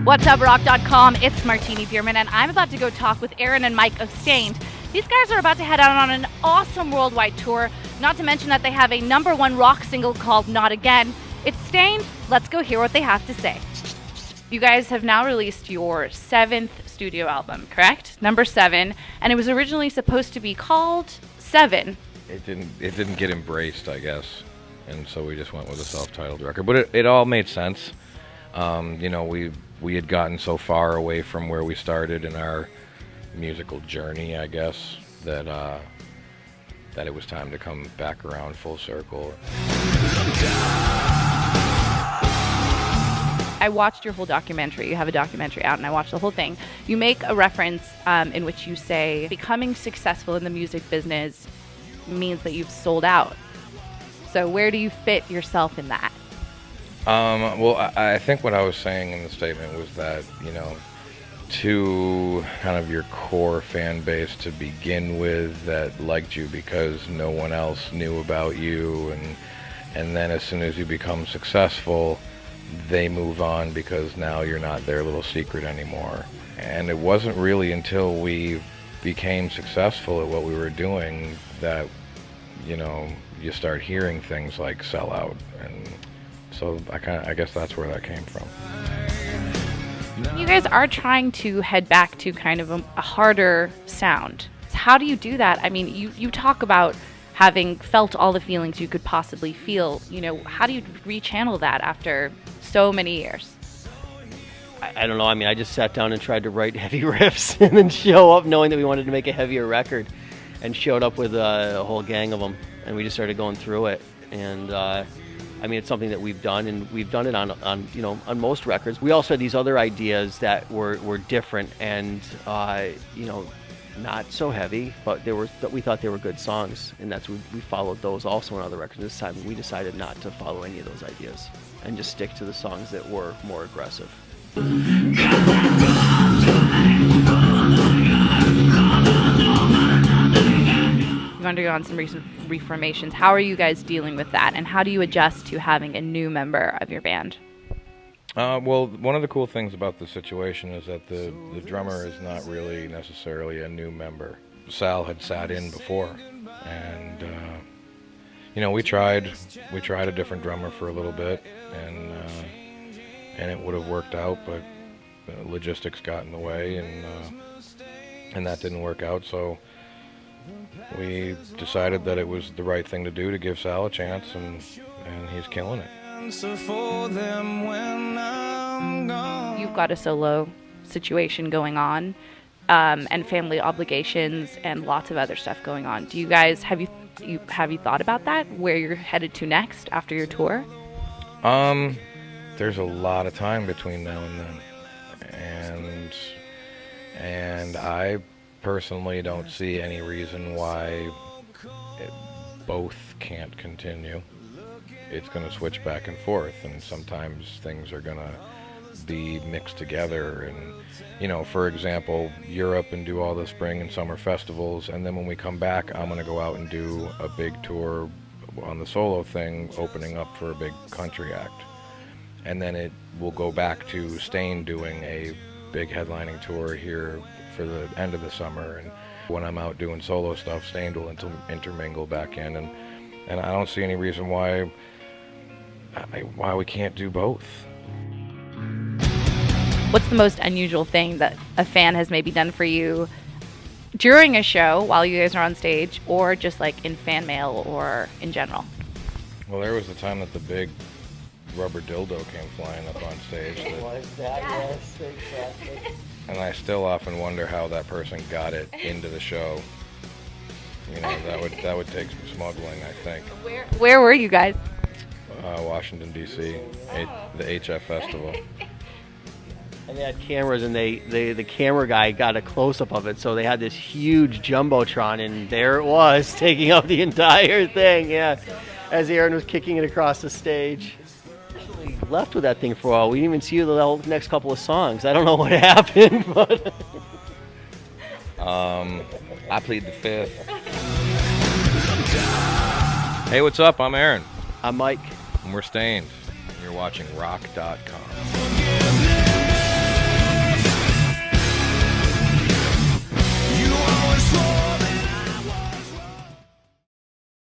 What's up, rock.com? It's Martini Beerman, and I'm about to go talk with Aaron and Mike of Stained. These guys are about to head out on an awesome worldwide tour, not to mention that they have a #1 rock single called Not Again. It's Stained. Let's go hear what they have to say. You guys have now released your 7th studio album, correct? Number 7, and it was originally supposed to be called 7. It didn't get embraced, I guess, and so we just went with a self-titled record. But it all made sense. We had gotten so far away from where we started in our musical journey, I guess, that it was time to come back around full circle. I watched your whole documentary. You have a documentary out, and I watched the whole thing. You make a reference in which you say becoming successful in the music business means that you've sold out. So where do you fit yourself in that? Well, I think what I was saying in the statement was that, to kind of your core fan base to begin with that liked you because no one else knew about you, and then as soon as you become successful, they move on because now you're not their little secret anymore. And it wasn't really until we became successful at what we were doing that, you start hearing things like sellout, and so I guess that's where that came from. You guys are trying to head back to kind of a harder sound. So how do you do that? I mean, you talk about having felt all the feelings you could possibly feel. How do you rechannel that after so many years? I don't know. I mean, I just sat down and tried to write heavy riffs and then show up knowing that we wanted to make a heavier record, and showed up with a whole gang of them, and we just started going through it. And it's something that we've done, and we've done it on most records. We also had these other ideas that were different and not so heavy, but we thought they were good songs, and we followed those also on other records. This time we decided not to follow any of those ideas and just stick to the songs that were more aggressive. You've undergone some recent reformations. How are you guys dealing with that, and how do you adjust to having a new member of your band? Well, one of the cool things about the situation is that the drummer is not really necessarily a new member. Sal had sat in before, and we tried a different drummer for a little bit, and it would have worked out, but logistics got in the way, and that didn't work out. So we decided that it was the right thing to do to give Sal a chance, and he's killing it. You've got a solo situation going on, and family obligations, and lots of other stuff going on. Do you guys have you thought about that? Where you're headed to next after your tour? There's a lot of time between now and then, and I personally don't see any reason why both can't continue. It's going to switch back and forth, and sometimes things are going to be mixed together, and for example, Europe, and do all the spring and summer festivals, and then when we come back, I'm going to go out and do a big tour on the solo thing, opening up for a big country act, and then it will go back to Stained doing a big headlining tour here for the end of the summer, and when I'm out doing solo stuff, Stained will intermingle back in, and I don't see any reason why we can't do both. What's the most unusual thing that a fan has maybe done for you during a show while you guys are on stage, or just like in fan mail or in general? Well, there was the time that the big rubber dildo came flying up on stage. Yes, exactly. And I still often wonder how that person got it into the show. That would take some smuggling, I think. Where were you guys? Washington, D.C., the HF Festival. And they had cameras, and the camera guy got a close-up of it, so they had this huge jumbotron, and there it was, taking up the entire thing, yeah, as Aaron was kicking it across the stage. We left with that thing for a while. We didn't even see the next couple of songs. I don't know what happened, but... I plead the fifth. Hey, what's up? I'm Aaron. I'm Mike. And we're Stained. And you're watching rock.com.